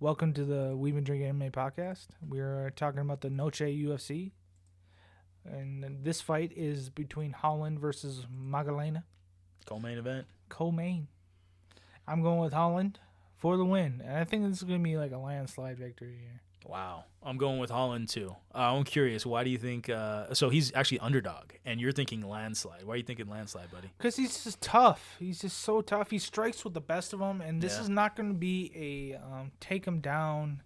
Welcome to the We've Been Drinking MMA podcast. We're talking about the Noche UFC. And this fight is between Holland versus Maddalena. Co-main event. Co-main. I'm going with Holland for the win. And I think this is going to be like a landslide victory here. Wow. I'm going with Holland, too. I'm curious, why do you think... so he's actually underdog, and you're thinking landslide. Why are you thinking landslide, buddy? Because he's just tough. He's just so tough. He strikes with the best of them, and this is not going to be a take him down,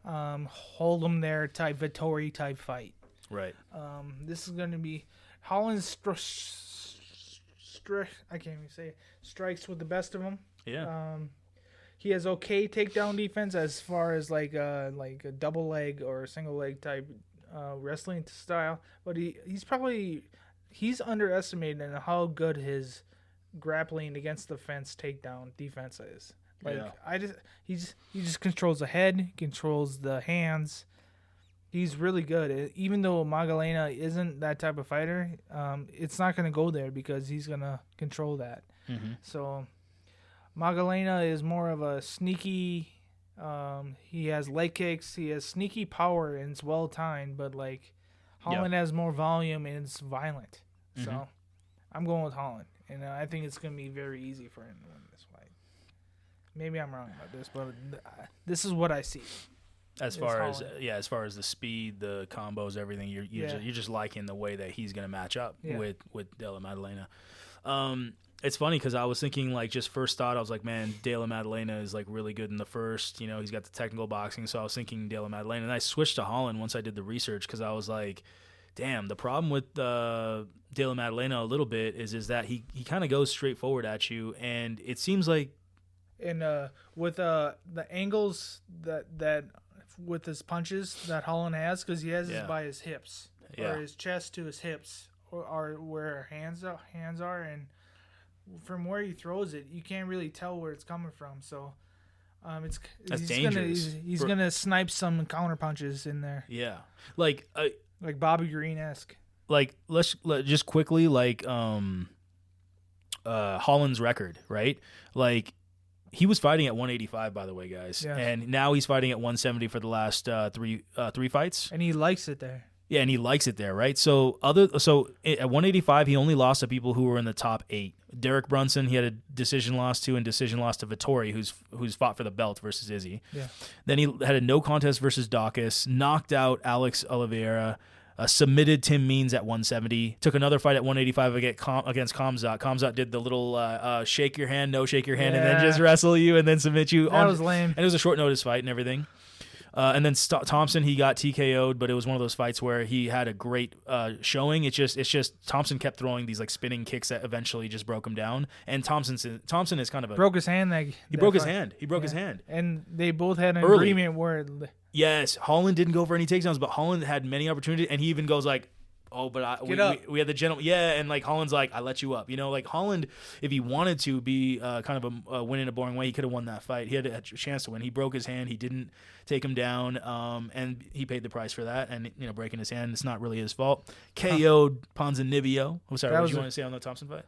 hold him there type, Vittori type fight. Right. This is going to be... Holland's I can't even say it. Strikes with the best of them. Yeah. He has okay takedown defense as far as like a double leg or a single leg type wrestling style, but he's underestimated in how good his grappling against the fence takedown defense is. He just controls the head, controls the hands. He's really good. Even though Maddalena isn't that type of fighter, it's not going to go there because he's going to control that. Mm-hmm. So Maddalena is more of a sneaky. He has leg kicks. He has sneaky power and it's well timed. But like Holland has more volume and it's violent. Mm-hmm. So I'm going with Holland, and I think it's going to be very easy for him to win this fight. Maybe I'm wrong about this, but this is what I see. As far as the speed, the combos, everything, you're just liking the way that he's going to match up with Della Maddalena. It's funny because I was thinking, like, just first thought, I was like, man, Della Maddalena is, like, really good in the first. You know, he's got the technical boxing, so I was thinking Della Maddalena. And I switched to Holland once I did the research because I was like, damn, the problem with Della Maddalena a little bit is that he kind of goes straight forward at you, and it seems like... And with the angles that with his punches that Holland has, because he has his by his hips, or his chest to his hips, or where hands are, and from where he throws it, you can't really tell where it's coming from. So, that's dangerous. He's gonna snipe some counter punches in there. Yeah, like Bobby Green-esque. Like let's just quickly Holland's record, right? Like he was fighting at 185, by the way, guys, and now he's fighting at 170 for the last three fights, and he likes it there. Yeah, and he likes it there, right? So at 185, he only lost to people who were in the top 8. Derek Brunson, he had a decision loss to, and decision loss to Vittori, who's fought for the belt versus Izzy. Yeah. Then he had a no contest versus Dawkins, knocked out Alex Oliveira, submitted Tim Means at 170, took another fight at 185 against Khamzat. Khamzat did the little shake your hand, no shake your hand, and then just wrestle you and then submit you. That was lame. And it was a short notice fight and everything. And then Thompson, he got TKO'd, but it was one of those fights where he had a great showing. It's just Thompson kept throwing these like spinning kicks that eventually just broke him down. And Thompson is kind of broke his hand. He broke his hand. He broke his hand. And they both had an agreement where. Yes, Holland didn't go for any takedowns, but Holland had many opportunities, and he even goes like, "Oh, but we had the gentleman." Yeah, and like Holland's like, "I let you up." You know, like Holland, if he wanted to be kind of a win in a boring way, he could have won that fight. He had a chance to win. He broke his hand. He didn't take him down, and he paid the price for that. And breaking his hand, it's not really his fault. KO'd Ponzinibbio. I'm sorry, what did you want to say on the Thompson fight?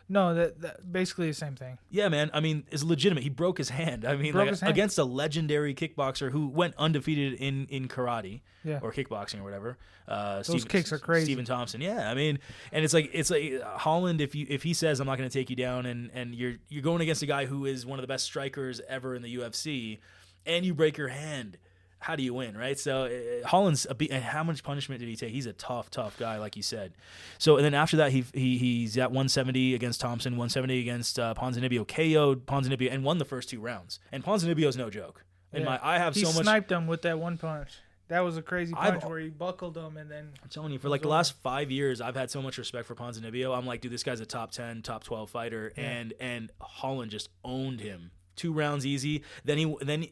No, that basically the same thing. Yeah, man. I mean, it's legitimate. He broke his hand. I mean, against a legendary kickboxer who went undefeated in karate or kickboxing or whatever. Those kicks are crazy. Stephen Thompson. Yeah, I mean, and it's like Holland. If he says I'm not going to take you down, and you're going against a guy who is one of the best strikers ever in the UFC, and you break your hand. How do you win, right? So Holland's and how much punishment did he take? He's a tough guy, like you said. So and then after that, he's at 170 against Thompson, 170 against Ponzinibbio, KO'd Ponzinibbio, and won the first 2 rounds. And Ponzinibbio's no joke. He sniped him with that one punch. That was a crazy punch where he buckled him, and then I'm telling you, for like the last 5 years, I've had so much respect for Ponzinibbio. I'm like, dude, this guy's a top 10, top 12 fighter, and Holland just owned him. 2 rounds easy. Then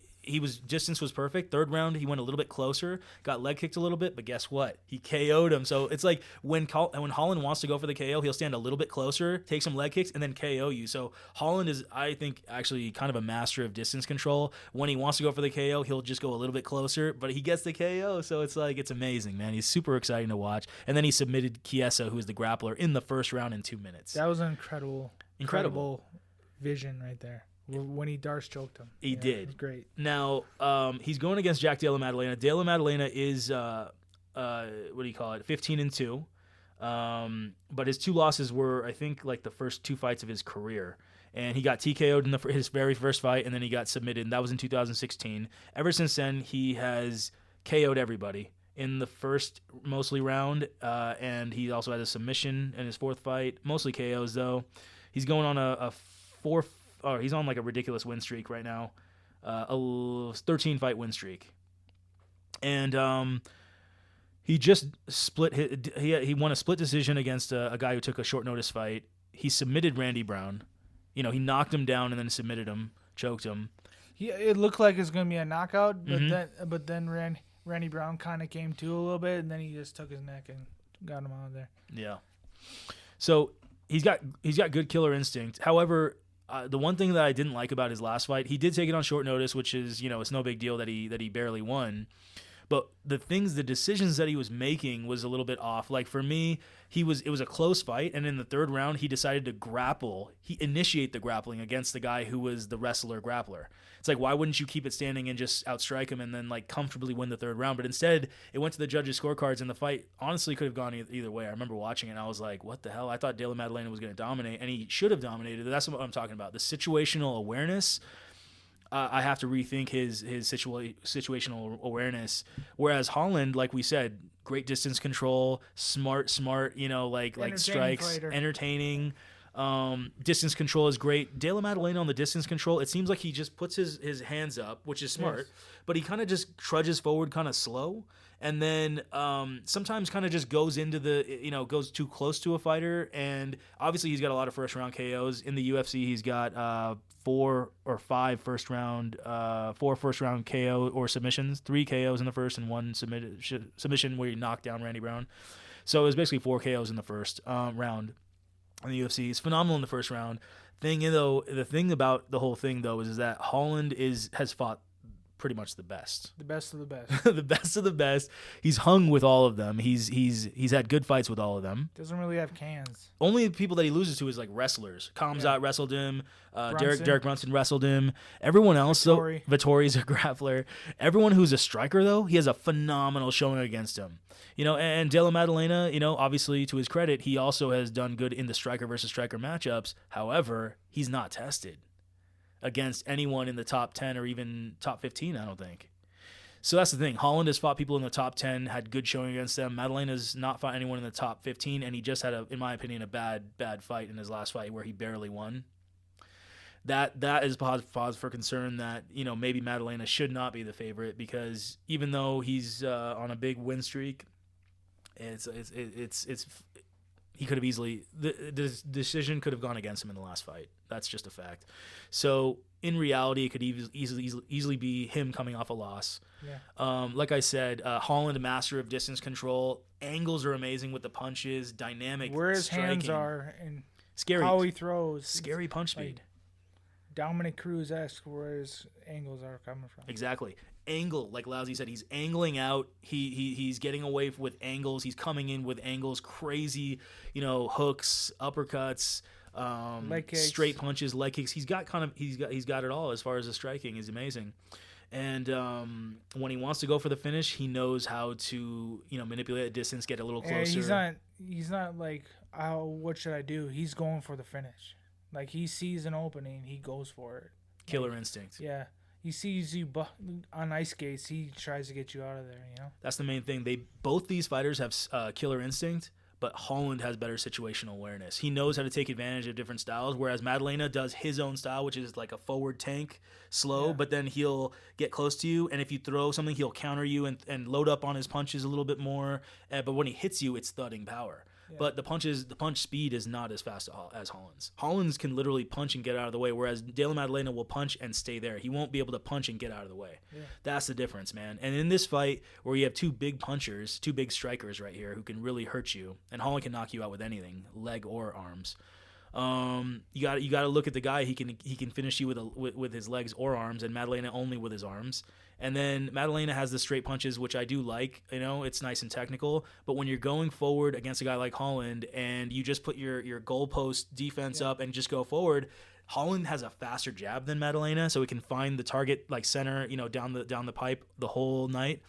distance was perfect. 3rd round, he went a little bit closer, got leg kicked a little bit, but guess what? He KO'd him. So it's like when Holland wants to go for the KO, he'll stand a little bit closer, take some leg kicks, and then KO you. So Holland is, I think, actually kind of a master of distance control. When he wants to go for the KO, he'll just go a little bit closer, but he gets the KO. So it's like, it's amazing, man. He's super exciting to watch. And then he submitted Chiesa, who is the grappler, in the first round in 2 minutes. That was an incredible vision right there. when he Darce choked him. He did. It was great. Now, he's going against Jack Della Maddalena. Della Maddalena is, what do you call it, 15-2. But his 2 losses were, I think, like the first 2 fights of his career. And he got TKO'd in his very first fight, and then he got submitted. And that was in 2016. Ever since then, he has KO'd everybody in the first mostly round, and he also had a submission in his 4th fight. Mostly KOs though. He's going on he's on like a ridiculous win streak right now, a 13-fight win streak, and he just he won a split decision against a guy who took a short notice fight. He submitted Randy Brown. He knocked him down and then submitted him, choked him. It looked like it was going to be a knockout, but then Randy Brown kind of came to a little bit, and then he just took his neck and got him out of there. Yeah. So he's got good killer instinct. However, the one thing that I didn't like about his last fight, he did take it on short notice, which is, it's no big deal that he barely won. But the decisions that he was making was a little bit off. Like for me, it was a close fight, and in the 3rd round, he decided to grapple. He initiate the grappling against the guy who was the wrestler grappler. It's like, why wouldn't you keep it standing and just outstrike him and then like comfortably win the 3rd round? But instead, it went to the judges' scorecards, and the fight honestly could have gone either way. I remember watching it, and I was like, what the hell? I thought Della Maddalena was going to dominate, and he should have dominated. That's what I'm talking about. The situational awareness. I have to rethink his situational awareness. Whereas Holland, like we said, great distance control, smart, like strikes, fighter. Entertaining. Distance control is great. Della Maddalena on the distance control, it seems like he just puts his hands up, which is smart, but he kind of just trudges forward kind of slow. And then sometimes kind of just goes into goes too close to a fighter. And obviously he's got a lot of first-round KOs. In the UFC, he's got 4 or 5 first-round KO or submissions, 3 KOs in the first and 1 submission where he knocked down Randy Brown. So it was basically 4 KOs in the first round in the UFC. He's phenomenal in the first round. The thing about the whole thing, though, is that Holland has fought pretty much the best. The best of the best. The best of the best. He's hung with all of them. He's had good fights with all of them. Doesn't really have cans. Only the people that he loses to is like wrestlers. Kamzat wrestled him. Derek Brunson wrestled him. Everyone else, Vittori's a grappler. Everyone who's a striker, though, he has a phenomenal showing against him. And Della Maddalena, obviously to his credit, he also has done good in the striker versus striker matchups. However, he's not tested against anyone in the top 10 or even top 15, I don't think. So that's the thing. Holland has fought people in the top 10, had good showing against them. Maddalena's not fought anyone in the top 15, and he just had, in my opinion, a bad fight in his last fight where he barely won. That is pause for concern that, maybe Maddalena should not be the favorite, because even though he's on a big win streak, he could have easily the decision could have gone against him in the last fight. That's just a fact. So in reality, it could easily be him coming off a loss. Yeah. Like I said, Holland, a master of distance control. Angles are amazing with the punches. Dynamic. Where his striking. Hands are and scary. How he throws. Scary punch speed. Like Dominic Cruz-esque where his angles are coming from. Exactly. Angle, like Lousy said, he's angling out. He's getting away with angles. He's coming in with angles, crazy, hooks, uppercuts, straight punches, leg kicks. He's got it all as far as the striking. He's amazing. And when he wants to go for the finish, he knows how to manipulate the distance, get a little closer. He's not like, what should I do? He's going for the finish. Like he sees an opening, he goes for it. Killer instinct. Yeah. He sees you on ice skates. He tries to get you out of there. That's the main thing. Both these fighters have killer instinct, but Holland has better situational awareness. He knows how to take advantage of different styles, whereas Maddalena does his own style, which is like a forward tank, slow, but then he'll get close to you, and if you throw something, he'll counter you and load up on his punches a little bit more. But when he hits you, it's thudding power. Yeah. But the punch speed is not as fast as Holland's. Holland's can literally punch and get out of the way, whereas Della Maddalena will punch and stay there. He won't be able to punch and get out of the way. Yeah. That's the difference, man. And in this fight, where you have 2 big punchers, 2 big strikers right here who can really hurt you, and Holland can knock you out with anything, leg or arms. You got to look at the guy. He can finish you with his legs or arms, and Maddalena only with his arms. And then Maddalena has the straight punches, which I do like. It's nice and technical. But when you're going forward against a guy like Holland, and you just put your goalpost defense up and just go forward, Holland has a faster jab than Maddalena, so he can find the target like center, down the pipe the whole night.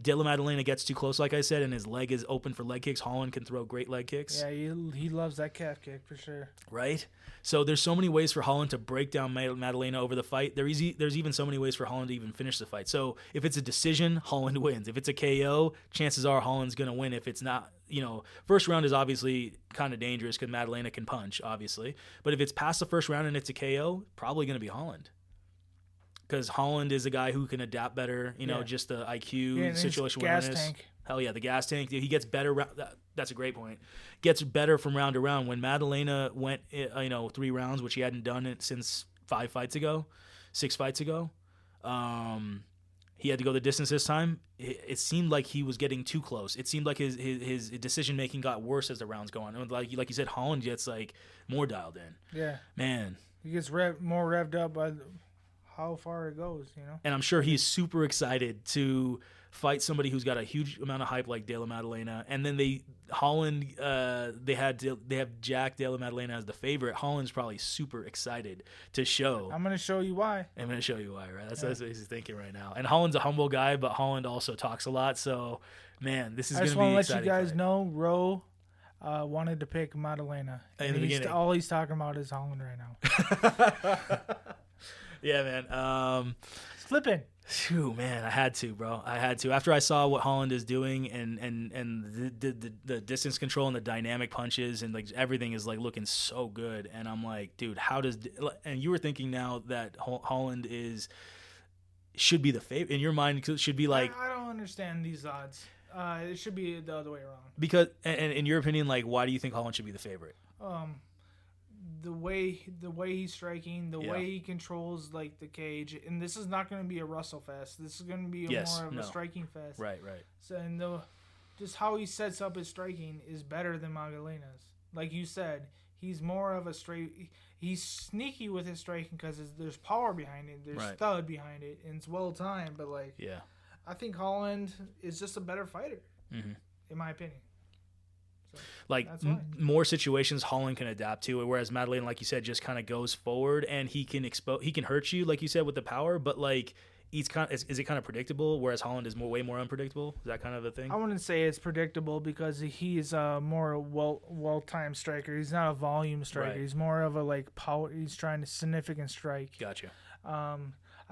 Della Maddalena gets too close, like I said, and his leg is open for leg kicks. Holland can throw great leg kicks. Yeah, he loves that calf kick for sure. Right? So there's so many ways for Holland to break down Maddalena over the fight. There's even so many ways for Holland to even finish the fight. So if it's a decision, Holland wins. If it's a KO, chances are Holland's going to win. If it's not, first round is obviously kind of dangerous because Maddalena can punch, obviously. But if it's past the first round and it's a KO, probably going to be Holland. Because Holland is a guy who can adapt better, just the IQ, situation awareness. Gas tank. Hell yeah, the gas tank. He gets better. That's a great point. Gets better from round to round. When Maddalena went, 3 rounds, which he hadn't done it since 6 fights ago, he had to go the distance this time. It seemed like he was getting too close. It seemed like his decision making got worse as the rounds go on. And like you said, Holland gets like more dialed in. Yeah, man, he gets more revved up by how far it goes, And I'm sure he's super excited to fight somebody who's got a huge amount of hype like Della Maddalena. And then they have Jack Della Maddalena as the favorite. Holland's probably super excited to show. I'm going to show you why. Right? That's what he's thinking right now. And Holland's a humble guy, but Holland also talks a lot. So, man, this is going to be exciting. I just want to let you guys know, Roe wanted to pick Maddalena. In the beginning. All he's talking about is Holland right now. Yeah, man. Flipping. Phew, man, I had to, bro. After I saw what Holland is doing and the distance control and the dynamic punches and like everything is like looking so good, and I'm like, dude, and you were thinking now that Holland should be the favorite in your mind? It should be like I don't understand these odds. It should be the other way around. Because, and in your opinion, like, why do you think Holland should be the favorite? The way he's striking, the way he controls like the cage, and this is not going to be a wrestle fest. This is going to be more of a striking fest. Right. So and just how he sets up his striking is better than Maddalena's. Like you said, he's more of a he's sneaky with his striking because there's power behind it, there's stud behind it, and it's well timed. But I think Holland is just a better fighter, in my opinion. So like more situations Holland can adapt to, whereas Maddalena, like you said, just kind of goes forward and he can hurt you, like you said, with the power, but like is it kind of predictable, whereas Holland is way more unpredictable? Is that kind of a thing? I wouldn't say it's predictable because he's more a well-timed striker. He's not a volume striker. Right. He's more of a like power. He's trying to significant strike. Gotcha. I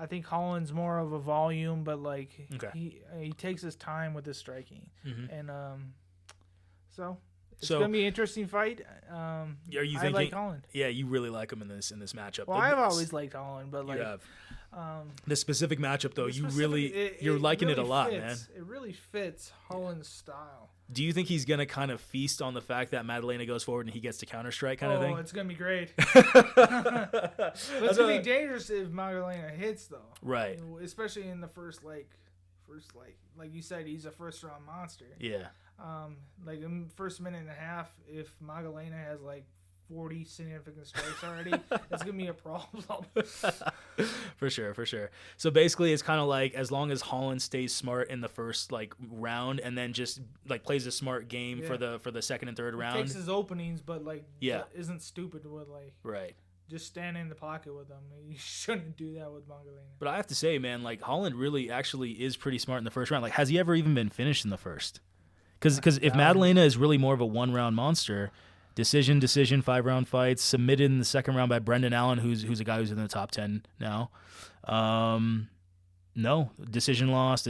think Holland's more of a volume, but like he takes his time with his striking, and so. It's gonna be an interesting fight. Are you thinking? I like Holland. Yeah, you really like him in this matchup. Well, I've always liked Holland, but like you have. The specific matchup though, you're liking it a lot, man. It really fits Holland's style. Do you think he's gonna kind of feast on the fact that Maddalena goes forward and he gets to counter strike kind of thing? Oh, it's gonna be great. But it's gonna be dangerous if Maddalena hits though. Right. Especially in the first like you said, he's a first round monster. Yeah. Like in the first minute and a half, if Maddalena has like 40 significant strikes already, it's gonna be a problem. For sure. So basically, it's kind of like as long as Holland stays smart in the first like round, and then just like plays a smart game for the second and third round. Takes his openings, but like isn't stupid with like just stand in the pocket with them. You shouldn't do that with Maddalena. But I have to say, man, like Holland really actually is pretty smart in the first round. Like, has he ever even been finished in the first? Because if Maddalena is really more of a 1-round monster, decision, 5-round fights, submitted in the second round by Brendan Allen, who's a guy who's in the top 10 now. No, decision loss.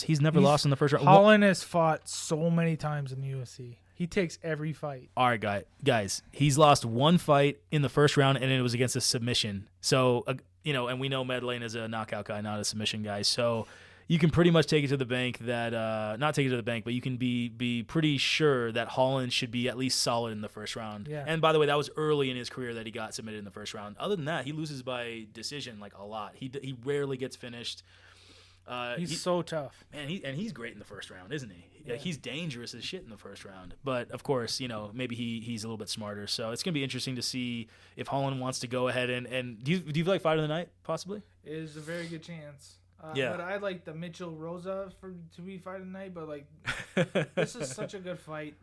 He's never lost in the first round. Holland has fought so many times in the UFC. He takes every fight. All right, guys. He's lost one fight in the first round, and it was against a submission. So, and we know Maddalena is a knockout guy, not a submission guy. So you can pretty much take it to the bank that not take it to the bank, but you can be pretty sure that Holland should be at least solid in the first round. Yeah. And by the way, that was early in his career that he got submitted in the first round. Other than that, he loses by decision like a lot. He rarely gets finished. He's so tough, man. He's great in the first round, isn't he? Yeah. He's dangerous as shit in the first round. But of course, maybe he's a little bit smarter. So it's gonna be interesting to see if Holland wants to go ahead and do you feel like fight of the night possibly? It is a very good chance. Yeah. But I'd like the Mitchell Rosa to be fight of the night. But like, this is such a good fight.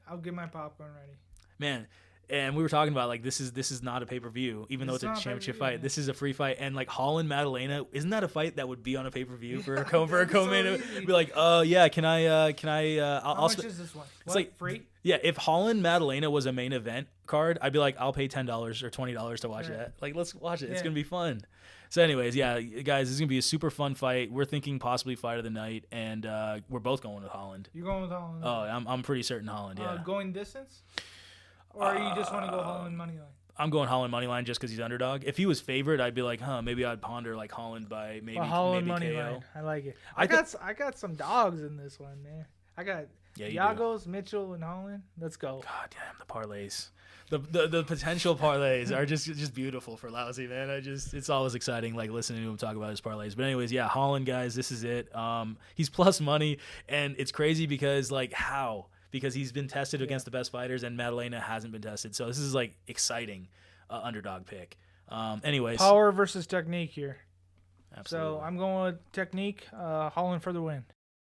I'll get my popcorn ready. Man, And we were talking about like this is not a pay-per-view, even though it's a championship fight. This is a free fight, and like Holland Maddalena, isn't that a fight that would be on a pay-per-view for a co-main? Be like, yeah, can I How much is this one? It's like free. Yeah, if Holland Maddalena was a main event card, I'd be like, I'll pay $10 or $20 to watch that. Like, let's watch it. It's gonna be fun. So, anyways, yeah, guys, this is gonna be a super fun fight. We're thinking possibly fight of the night, and we're both going with Holland. You're going with Holland? Oh, I'm pretty certain Holland. Yeah. Going distance, or you just want to go Holland money line? I'm going Holland money line just because he's underdog. If he was favored, I'd be like, maybe I'd ponder like Holland by maybe Holland maybe money KO. line. I like it. I got some dogs in this one, man. I got Yagos, Mitchell, and Holland. Let's go. God damn, the parlays. The potential parlays are just beautiful for Lousy, man. It's always exciting like listening to him talk about his parlays. But anyways, yeah, Holland, guys, this is it. He's plus money, and it's crazy because like how? Because he's been tested against the best fighters, and Maddalena hasn't been tested. So this is like exciting underdog pick. Anyways, power versus technique here. Absolutely. So I'm going with technique. Holland for the win.